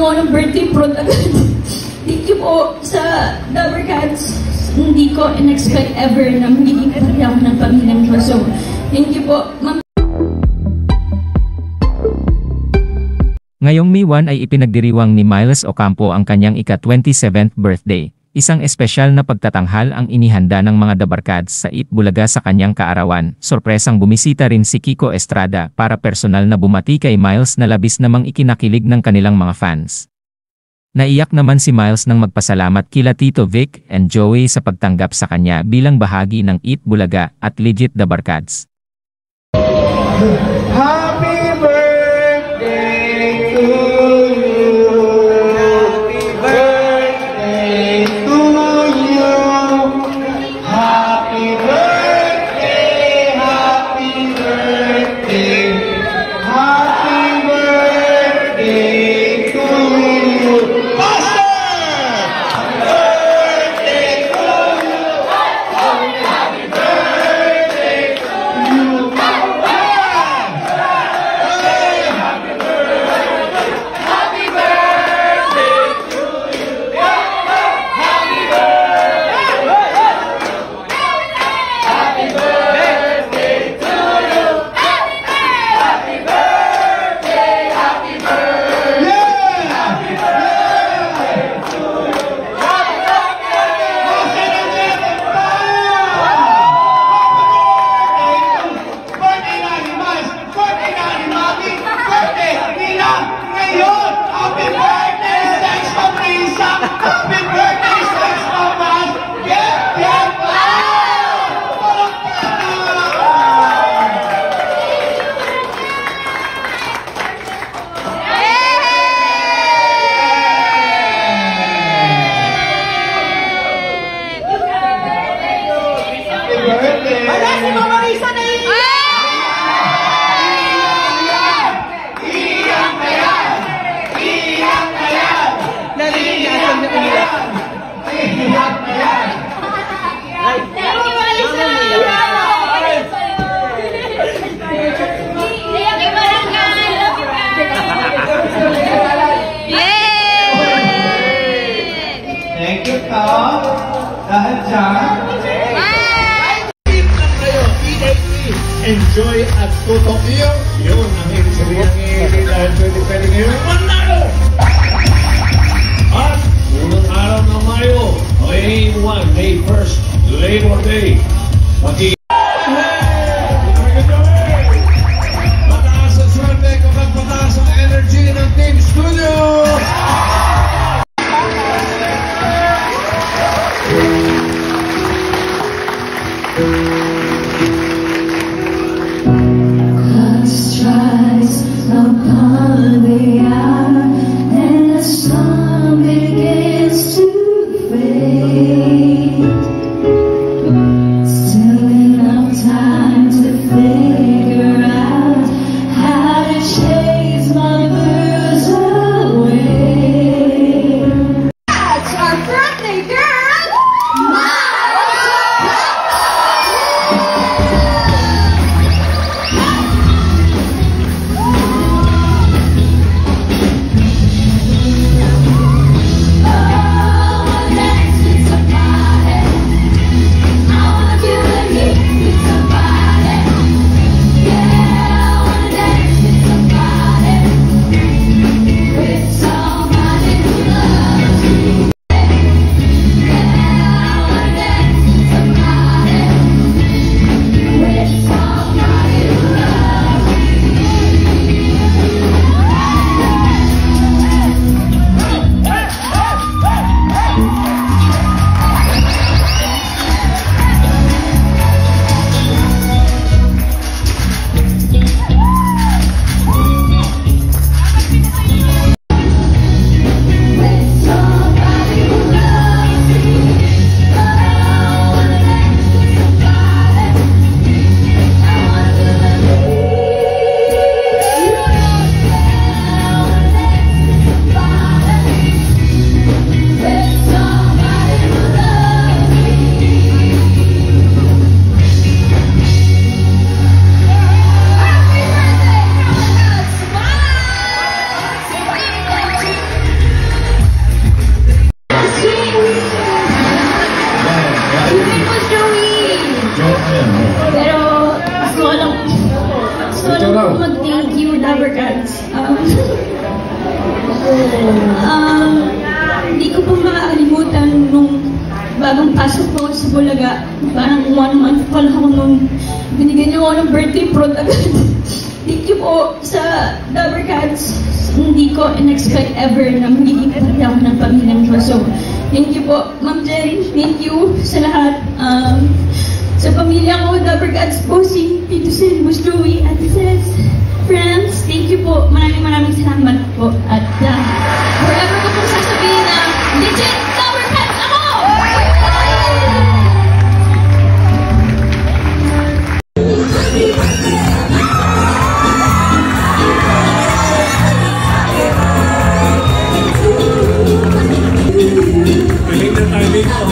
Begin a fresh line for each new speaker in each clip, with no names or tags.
ako ng birthday fruit agad. Thank you po sa Dabber Cats. Hindi ko in-expect ever na magiging pati ako ng pamilyang ko. So, thank you po, Ma'am.
Ngayong May 1 ay ipinagdiriwang ni Miles Ocampo ang kanyang ika-27th birthday. Isang espesyal na pagtatanghal ang inihanda ng mga Dabarkads sa Eat Bulaga sa kanyang kaarawan. Sorpresang bumisita rin si Kiko Estrada para personal na bumati kay Miles na labis namang ikinakilig ng kanilang mga fans. Naiyak naman si Miles nang magpasalamat kila Tito Vic and Joey sa pagtanggap sa kanya bilang bahagi ng Eat Bulaga at Legit Dabarkads.
Happy birthday to you. Happy birthday to you. Happy birthday, happy birthday. Happy birthday to you. Master! Happy birthday to you. Happy birthday to you. Thank you, Tom. Dahil dyan. Enjoy at tutok niyo. Yun ang ibig sabihin ng dahil pwede ngayon manalo! At unang araw ng Mayo, May 1, May 1st, Labor Day. Mataas ang swerte kapag mataas ang energy ng Team Studio!
Upon the hour, and the sun begins to fade. Still in
pagpasok ko sa Bulaga, parang 1 month pa lang ako nung binigyan niyo ako ng birthday fruit agad. Thank you po sa Dabber Cats. Hindi ko in-expect ever na magiging pati ako ng pamilyang ko. So, thank you po, Ma'am Jerry. Thank you sa lahat. Sa pamilya ko, Dabber Cats po, si Tito Sen, Boss Joey, Ate Ses, friends, thank you po. Maraming salamat po. At forever ko pong sasabihin na legit Dabber Cats ako!
Galing na timing ko.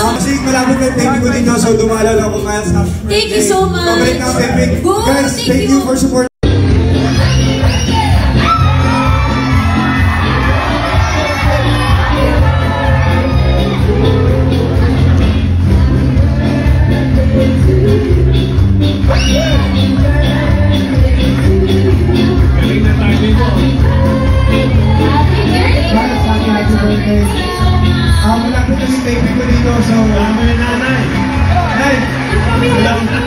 Kasi malapit na yung baby ko dito, so dumalaw lang ako kaya sa
Thank you so much.
Pabalik na ang baby.
Good,
Guys, thank you for support.
Galing na timing ko.
Guys, happy birthday. Malapit na yung baby ko dito, so
Dami na nanay.
Nay,
Alam na.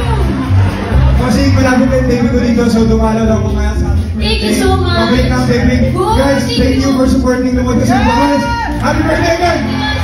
kasi malapit na yung baby ko dito, so dumalaw lang ako kaya sa
Thank you so much.
Pabalik na ang baby.
Good,
Guys, thank you for supporting the Moto San Bakas. Happy birthday again!